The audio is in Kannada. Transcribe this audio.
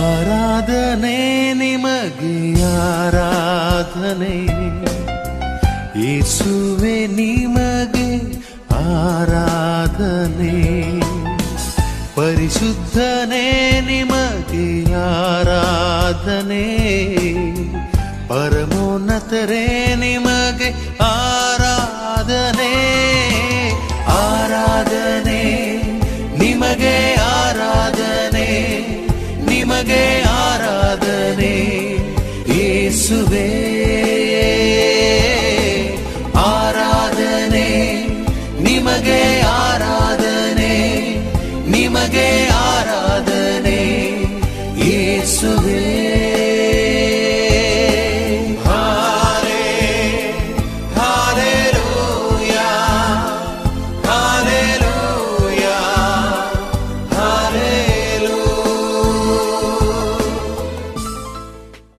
ಆರಾಧನೆ ನಿಮಗೆ ಆರಾಧನೆ, ಯೇಸುವೆ ನಿಮಗೆ ಆರಾಧನೆ, ಪರಿಶುದ್ಧನೇ ನಿಮಗೆ ಆರಾಧನೆ, ಪರಮೋನ್ನತರೇ ನಿಮಗೆ ಆರಾಧನೆ, ಆರಾಧನೆ ನಿಮಗೆ ಆರಾಧನೆ, ನಿಮಗೆ ಆರಾಧನೆ ಯೇಸುವೇ, ಆರಾಧನೆ ನಿಮಗೆ ಆರಾಧನೆ, ನಿಮಗೆ